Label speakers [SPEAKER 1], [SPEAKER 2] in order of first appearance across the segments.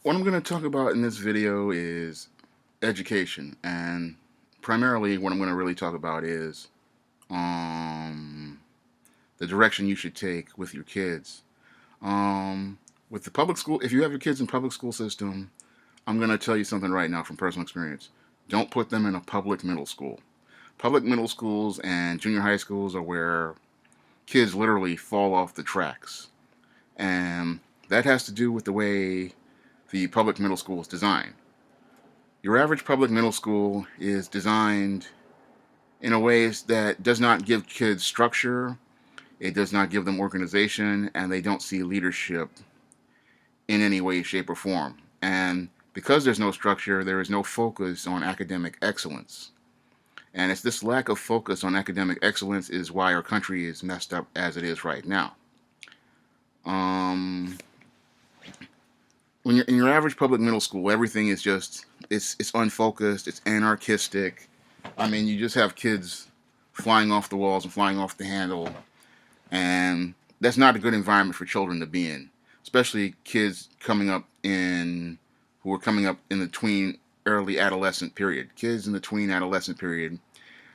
[SPEAKER 1] What I'm going to talk about in this video is education, and primarily what I'm going to really talk about is um, the direction you should take with your kids. Um, with the public school, if you have your kids in public school system, I'm going to tell you something right now from personal experience. Don't put them in a public middle school. Public middle schools and junior high schools are where kids literally fall off the tracks, and that has to do with the way the public middle school is designed. Your average public middle school is designed in a way that does not give kids structure, it does not give them organization, and they don't see leadership in any way, shape, or form. And because there's no structure, there is no focus on academic excellence. And it's this lack of focus on academic excellence is why our country is messed up as it is right now. Um, when you're in your average public middle school, everything is just it's unfocused, it's anarchistic. I mean, you just have kids flying off the walls and flying off the handle, and that's not a good environment for children to be in, especially kids coming up in who are coming up in the tween early adolescent period. Kids in the tween adolescent period,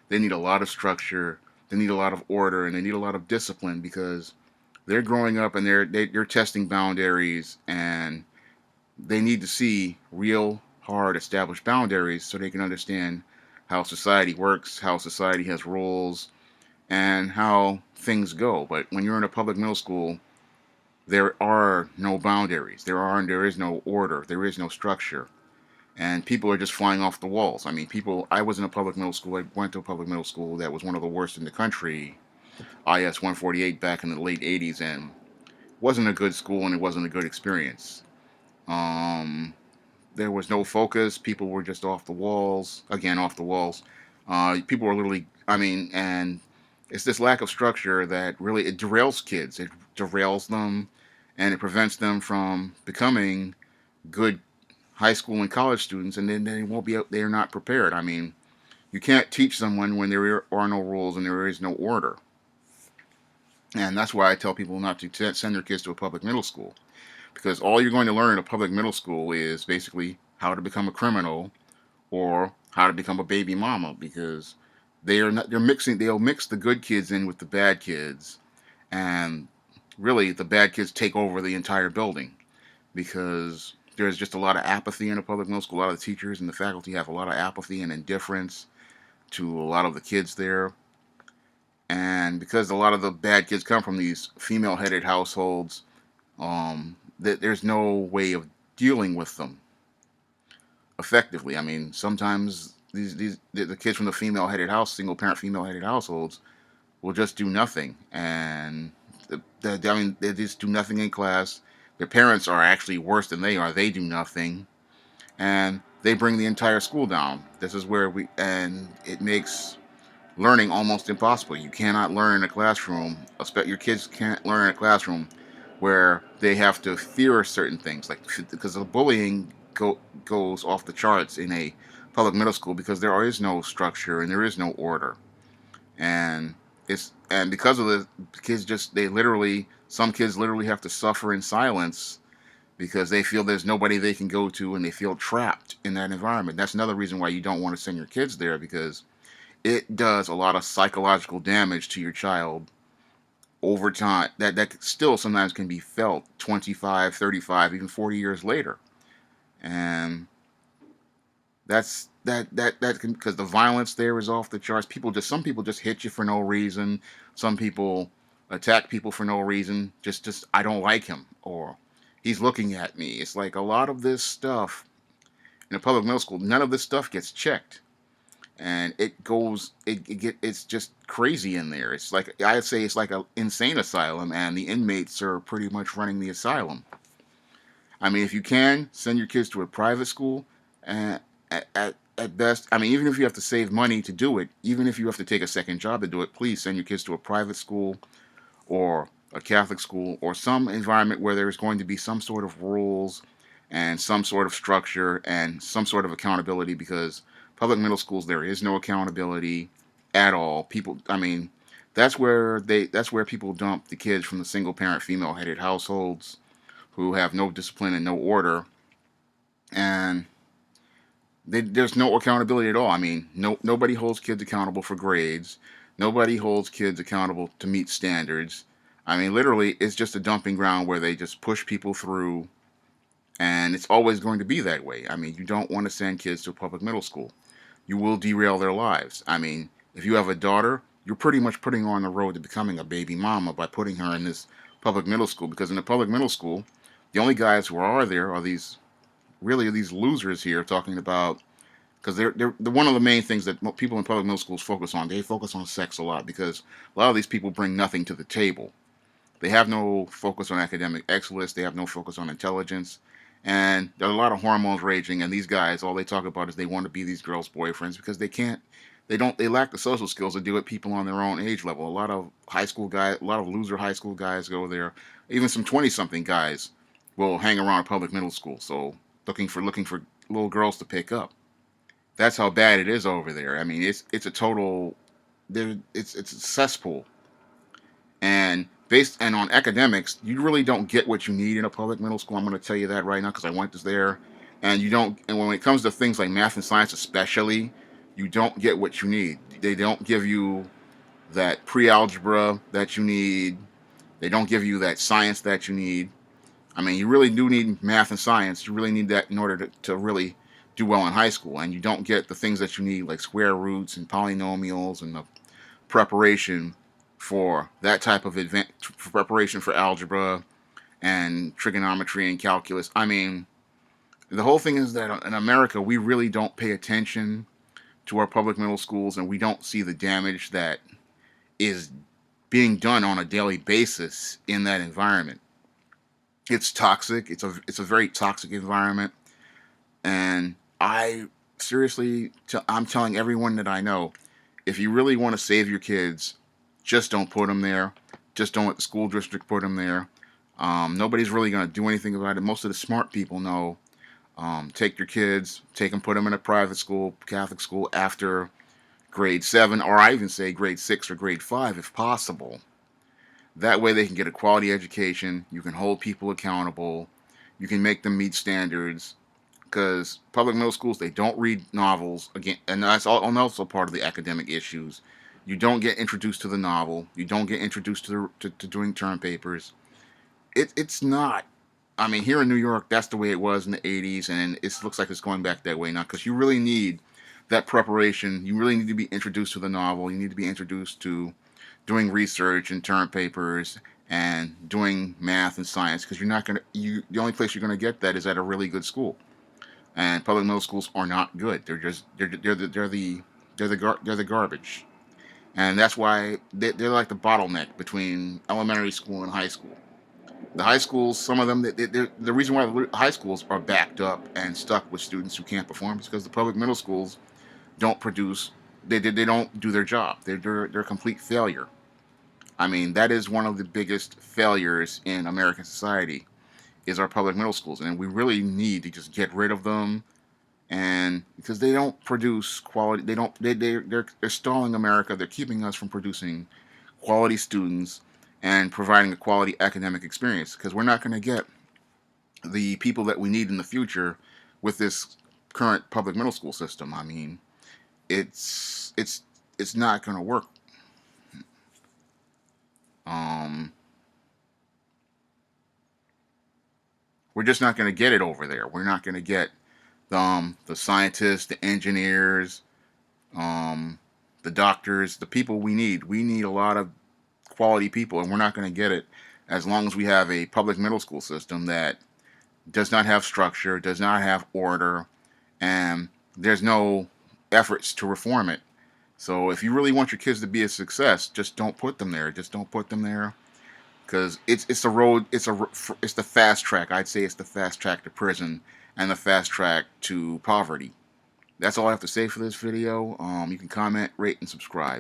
[SPEAKER 1] they need a lot of structure, they need a lot of order, and they need a lot of discipline because they're growing up and they're testing boundaries, and they need to see real hard established boundaries so they can understand how society works, how society has rules, and how things go. But when you're in a public middle school, there are no boundaries. There is no order. There is no structure. And people are just flying off the walls. I mean, I was in a public middle school. I went to a public middle school that was one of the worst in the country, IS 148 back in the late 80s, and it wasn't a good school and it wasn't a good experience. Um, there was no focus. People were just off the walls. Again, off the walls. People were literally, I mean, and it's this lack of structure that really it derails kids. It derails them, and it prevents them from becoming good high school and college students. And then they won't be. They're not prepared. I mean, you can't teach someone when there are no rules and there is no order. And that's why I tell people not to send their kids to a public middle school, because all you're going to learn in a public middle school is basically how to become a criminal or how to become a baby mama, because they'll mix the good kids in with the bad kids, and really the bad kids take over the entire building because there's just a lot of apathy in a public middle school. A lot of the teachers and the faculty have a lot of apathy and indifference to a lot of the kids there, and because a lot of the bad kids come from these female-headed households, there's no way of dealing with them effectively. I mean, sometimes the kids from the single parent female headed households will just do nothing, and I mean they just do nothing in class. Their parents are actually worse than they are. They do nothing, and they bring the entire school down. This is where it makes learning almost impossible. You cannot learn in a classroom. Your kids can't learn in a classroom where they have to fear certain things, like because the bullying goes off the charts in a public middle school because there is no structure and there is no order, and because of the kids just they literally some kids literally have to suffer in silence because they feel there's nobody they can go to and they feel trapped in that environment. That's another reason why you don't want to send your kids there, because it does a lot of psychological damage to your child over time that still sometimes can be felt 25, 35, even 40 years later. And that can, because the violence there is off the charts. Some people just hit you for no reason. Some people attack people for no reason. Just I don't like him, or he's looking at me. It's like a lot of this stuff in a public middle school, none of this stuff gets checked, and it's just crazy in there. It's like I'd say it's like an insane asylum, and the inmates are pretty much running the asylum. I mean, if you can send your kids to a private school, and at best, I mean, even if you have to save money to do it, even if you have to take a second job to do it, please send your kids to a private school or a Catholic school or some environment where there's going to be some sort of rules and some sort of structure and some sort of accountability, because public middle schools, there is no accountability at all. I mean, that's where people dump the kids from the single parent female headed households who have no discipline and no order, and there's no accountability at all. I mean, nobody holds kids accountable for grades. Nobody holds kids accountable to meet standards. I mean, literally, it's just a dumping ground where they just push people through, and it's always going to be that way. I mean, you don't want to send kids to a public middle school. You will derail their lives. I mean, if you have a daughter, you're pretty much putting her on the road to becoming a baby mama by putting her in this public middle school. Because in the public middle school, the only guys who are there are these losers here talking about, because they're one of the main things that people in public middle schools focus on. They focus on sex a lot because a lot of these people bring nothing to the table. They have no focus on academic excellence. They have no focus on intelligence. And there are a lot of hormones raging. And these guys, all they talk about is they want to be these girls' boyfriends because they lack the social skills to deal with people on their own age level. A lot of high school guys, a lot of loser high school guys go there. Even some 20-something guys will hang around a public middle school. So looking for little girls to pick up. That's how bad it is over there. I mean, it's a total, it's a cesspool. And based and on academics, you really don't get what you need in a public middle school. I'm going to tell you that right now because I went there, and you don't. And when it comes to things like math and science, especially, you don't get what you need. They don't give you that pre-algebra that you need. They don't give you that science that you need. I mean, you really do need math and science. You really need that in order to really do well in high school. And you don't get the things that you need, like square roots and polynomials and the preparation for that type of preparation for algebra and trigonometry and calculus. I mean, the whole thing is that in America, we really don't pay attention to our public middle schools, and we don't see the damage that is being done on a daily basis in that environment. It's toxic. It's a very toxic environment, and I'm telling everyone that I know, if you really want to save your kids, just don't put them there. Just don't let the school district put them there. Nobody's really going to do anything about it. Most of the smart people know. Take your kids, put them in a private school, Catholic school after grade 7, or I even say grade 6 or grade 5 if possible. That way they can get a quality education. You can hold people accountable. You can make them meet standards. Because public middle schools, they don't read novels again, and that's also part of the academic issues. You don't get introduced to the novel. You don't get introduced to doing term papers. It's not. I mean, here in New York, that's the way it was in the 80s, and it looks like it's going back that way now. Because you really need that preparation. You really need to be introduced to the novel. You need to be introduced to doing research and term papers and doing math and science. Because you're not gonna. The only place you're gonna get that is at a really good school. And public middle schools are not good. They're the garbage, and that's why they're like the bottleneck between elementary school and high school. The high schools, some of them, the reason why the high schools are backed up and stuck with students who can't perform is because the public middle schools don't produce. They don't do their job. They're a complete failure. I mean, that is one of the biggest failures in American society is our public middle schools, and we really need to just get rid of them. And because they don't produce quality, they're stalling America. They're keeping us from producing quality students and providing a quality academic experience. Because we're not going to get the people that we need in the future with this current public middle school system. I mean, it's not going to work. Um, we're just not going to get it over there. We're not going to get the scientists, the engineers, um, the doctors, the people we need. We need a lot of quality people, and we're not going to get it as long as we have a public middle school system that does not have structure, does not have order, and there's no efforts to reform it. So if you really want your kids to be a success, just don't put them there. Just don't put them there because it's the road. It's the fast track. I'd say it's the fast track to prison and the fast track to poverty. That's all I have to say for this video. You can comment, rate, and subscribe.